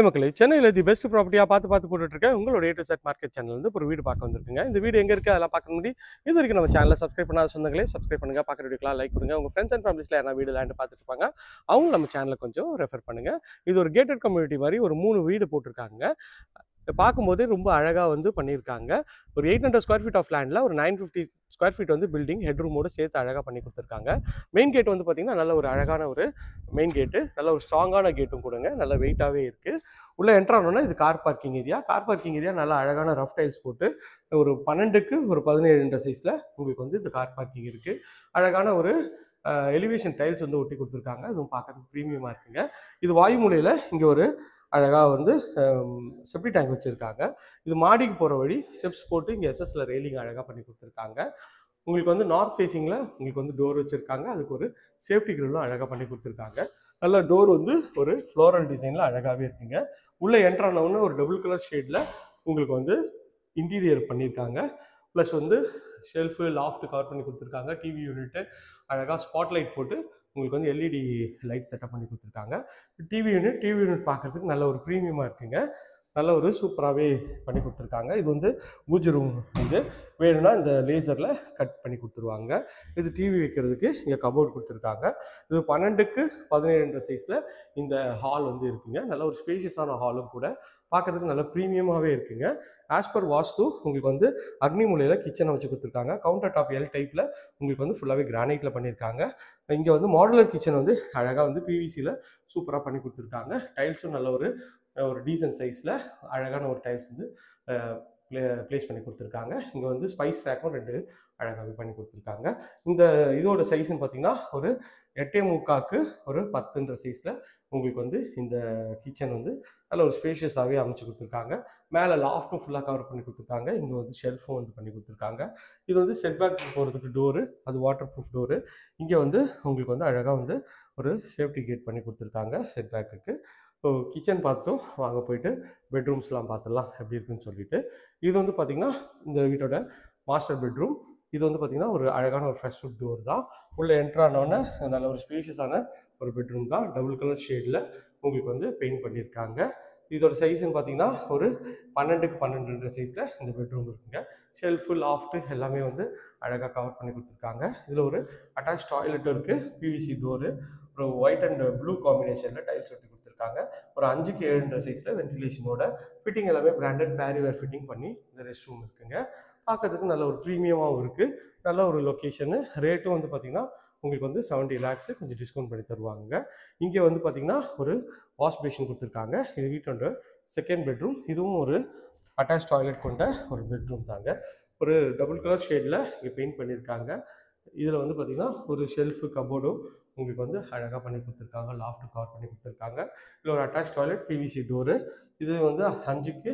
மக்களே சென்னையில் the best ப்ராப்பர்ட்டியாக பார்த்து போட்டுட்டு இருக்கேன் உங்களோட A to Z மார்க்கெட் சேனல்லேருந்து ஒரு வீடு பார்க்க வந்திருக்குங்க. இந்த வீடு எங்கே இருக்குது அதெல்லாம் பார்க்க முடியும். இது வரைக்கும் நம்ம சேனலை சப்ஸ்கிரைப் பண்ணாத சொந்தங்களே சப்ஸ்கிரைப் பண்ணுங்கள். பார்க்குற வீடியோக்கெலாம் லைக் கொடுங்க. உங்கள் ஃப்ரெண்ட்ஸ் அண்ட் ஃபேமிலிஸில் யாரா வீடு லேண்டு பார்த்துட்டு இருப்பாங்க அவங்க நம்ம சேனலை கொஞ்சம் ரெஃபர் பண்ணுங்கள். இது ஒரு கேட்டட் கம்யூனிட்டி மாதிரி ஒரு 3 வீடு போட்டிருக்காங்க. பார்க்கும்போதே ரொம்ப அழகாக வந்து பண்ணியிருக்காங்க. ஒரு 800 ஸ்கொயர் ஃபீட் ஆஃப் லேண்டில் ஒரு 950 ஸ்கொயர் ஃபீட் வந்து பில்டிங் ஹெட்ரூமோடு சேர்த்து அழகாக பண்ணி கொடுத்துருக்காங்க. மெயின் கேட் வந்து பார்த்திங்கன்னா நல்ல ஒரு அழகான ஒரு மெயின் கேட்டு, நல்ல ஒரு ஸ்ட்ராங்கான கேட்டும் கொடுங்க, நல்ல வெயிட்டாகவே இருக்குது. உள்ளே என்ட்ரானோன்னா இது கார் பார்க்கிங் ஏரியா நல்லா அழகான ரஃப் டைல்ஸ் போட்டு ஒரு 12க்கு ஒரு 17 சைஸில் உங்களுக்கு வந்து இந்த கார் பார்க்கிங் இருக்குது. அழகான ஒரு எலிவேஷன் டைல்ஸ் வந்து ஒட்டி கொடுத்துருக்காங்க. இதுவும் பார்க்கறதுக்கு ப்ரீமியமாக இருக்குங்க. இது வாயு மூலையில் இங்கே ஒரு அழகாக வந்து செப்டி டேங்க் வச்சுருக்காங்க. இது மாடிக்கு போகிற வழி ஸ்டெப்ஸ் போட்டு இங்கே எஸ்எஸ்ல ரெயிலிங் அழகாக பண்ணி கொடுத்துருக்காங்க. உங்களுக்கு வந்து நார்த் ஃபேஸிங்கில் உங்களுக்கு வந்து டோர் வச்சுருக்காங்க. அதுக்கு ஒரு சேஃப்டி கிரில்லும் அழகாக பண்ணி கொடுத்துருக்காங்க. நல்ல டோர் வந்து ஒரு ஃப்ளோரல் டிசைனில் அழகாகவே இருக்குங்க. உள்ளே என்ட்ரானவுன்னு ஒரு டபுள் கலர் ஷேடில் உங்களுக்கு வந்து இன்டீரியர் பண்ணியிருக்காங்க. ப்ளஸ் வந்து ஷெல்ஃபு லாஃப்ட்டு கவர் பண்ணி கொடுத்துருக்காங்க. டிவி யூனிட்டு அழகாக ஸ்பாட்லைட் போட்டு உங்களுக்கு வந்து எல்இடி லைட் செட்டப் பண்ணி கொடுத்துருக்காங்க. டிவி யூனிட் பார்க்குறதுக்கு நல்ல ஒரு ப்ரீமியமாக இருக்குங்க. நல்ல ஒரு சூப்பராகவே பண்ணி கொடுத்துருக்காங்க. இது வந்து பூஜை ரூம். இது வேணும்னா இந்த லேசரில் கட் பண்ணி கொடுத்துருவாங்க. இது டிவி வைக்கிறதுக்கு இங்கே கபோர்ட் கொடுத்துருக்காங்க. இது 12க்கு 17 சைஸில் இந்த ஹால் வந்து இருக்குங்க. நல்ல ஒரு ஸ்பேஷியஸான ஹாலும் கூட, பார்க்குறதுக்கு நல்ல ப்ரீமியமாகவே இருக்குங்க. ஆஸ் பர் வாஸ்து உங்களுக்கு வந்து அக்னி மூலையில் கிச்சனை வச்சு கொடுத்துருக்காங்க. கவுண்டர் டாப் எல் டைப்பில் உங்களுக்கு வந்து ஃபுல்லாகவே கிரானைட்டில் பண்ணியிருக்காங்க. இங்கே வந்து மாடுலர் கிச்சன் வந்து அழகாக வந்து பிவிசியில் சூப்பராக பண்ணி கொடுத்துருக்காங்க. டைல்ஸும் நல்ல ஒரு டீசன்ட் சைஸில் அழகான ஒரு டைல்ஸ் வந்து ப்ளேஸ் பண்ணி கொடுத்துருக்காங்க. இங்கே வந்து ஸ்பைஸ் ரேக்கும் 2 அழகாகவே பண்ணி கொடுத்துருக்காங்க. இந்த இதோட சைஸ்ன்னு பார்த்தீங்கன்னா ஒரு 8.75க்கு ஒரு 10 சைஸில் உங்களுக்கு வந்து இந்த கிச்சன் வந்து நல்ல ஒரு ஸ்பேஷியஸாகவே அமைச்சு கொடுத்துருக்காங்க. மேலே லாஃப்ட்டும் ஃபுல்லாக கவர் பண்ணி கொடுத்துருக்காங்க. இங்கே வந்து ஷெல்ஃபும் வந்து பண்ணி கொடுத்துருக்காங்க. இது வந்து செட்பேக் போகிறதுக்கு டோரு, அது வாட்டர் ப்ரூஃப் டோரு. இங்கே வந்து உங்களுக்கு வந்து அழகாக வந்து ஒரு சேஃப்டி கேட் பண்ணி கொடுத்துருக்காங்க செட்பேக்குக்கு. ஸோ கிச்சன் பார்த்துட்டோம், வாங்க போயிட்டு பெட்ரூம்ஸ்லாம் பார்த்துடலாம் எப்படி இருக்குன்னு சொல்லிட்டு. இது வந்து பார்த்திங்கன்னா இந்த வீட்டோட மாஸ்டர் பெட்ரூம். இது வந்து பார்த்திங்கன்னா ஒரு அழகான ஒரு ஃப்ரெஷ் வுட் டோர் தான். உள்ளே என்ட்ரானோடனே நல்ல ஒரு ஸ்பேஷியஸான ஒரு பெட்ரூம் தான். டபுள் கலர் ஷேடில் உங்களுக்கு வந்து பெயிண்ட் பண்ணியிருக்காங்க. இதோட சைஸ்ன்னு பார்த்தீங்கன்னா ஒரு 12க்கு 12 சைஸில் இந்த பெட்ரூம் இருக்குங்க. ஷெல்ஃபு லாஃப்ட்டு எல்லாமே வந்து அழகாக கவர் பண்ணி கொடுத்துருக்காங்க. இதில் ஒரு அட்டாச் டாய்லெட்டும் இருக்குது. பிவிசி டோரு, ஒரு ஒயிட் அண்ட் ப்ளூ காம்பினேஷனில் டைல்ஸ் ஒட்டி கொடுத்துருக்காங்க. ஒரு 5க்கு 7 சைஸில் வென்டிலேஷனோட ஃபிட்டிங் எல்லாமே பிராண்டட் பேரிவேர் ஃபிட்டிங் பண்ணி இந்த ரெஸ்ட் ரூம் இருக்குங்க. பார்க்கறதுக்கு நல்ல ஒரு ப்ரீமியமாகவும் இருக்குது. நல்ல ஒரு லொக்கேஷனு. ரேட்டும் வந்து பார்த்திங்கன்னா உங்களுக்கு வந்து 70 lakhs கொஞ்சம் டிஸ்கவுண்ட் பண்ணி தருவாங்க. இங்கே வந்து பார்த்திங்கன்னா ஒரு வாஷ் பேஷன் கொடுத்துருக்காங்க. இது வீட்டோட செகண்ட் பெட்ரூம். இதுவும் ஒரு அட்டாச் டாய்லெட் கொண்ட ஒரு பெட்ரூம் தாங்க. ஒரு டபுள் கலர் ஷேடில் இங்கே பெயிண்ட் பண்ணியிருக்காங்க. இதில் வந்து பார்த்திங்கன்னா ஒரு ஷெல்ஃபு கபோர்டும் உங்களுக்கு வந்து அழகாக பண்ணி கொடுத்துருக்காங்க. லாஃப்ட்டு கவர் பண்ணி கொடுத்துருக்காங்க. இதில் ஒரு அட்டாச் டாய்லெட், பிவிசி டோரு. இது வந்து 5க்கு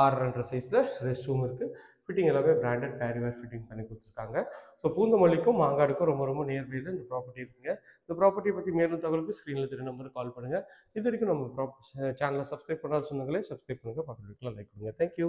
6.5 சைஸில் ரெஸ்ட் ரூம் இருக்குது. ஃபிட்டிங் எல்லாமே பிராண்டட் பேரிவேர் ஃபிட்டிங் பண்ணி கொடுத்துருக்காங்க. ஸோ பூந்தமல்லிக்கும் மாங்காடுக்கும் ரொம்ப நியர்பையில் இந்த ப்ராப்பர்ட்டி இருக்குங்க. இந்த ப்ராப்பர்ட்டியை பற்றி மேலும் தகவலுக்கு ஸ்க்ரீனில் தெரிய நம்பருக்கு கால் பண்ணுங்கள். இது வரைக்கும் நம்ம சேனலை சப்ஸ்கிரைப் பண்ணாத சொந்தங்களே சப்ஸ்கிரைப் பண்ணுங்கள். பக்கத்தில் லைக் பண்ணுங்கள். தேங்க்யூ.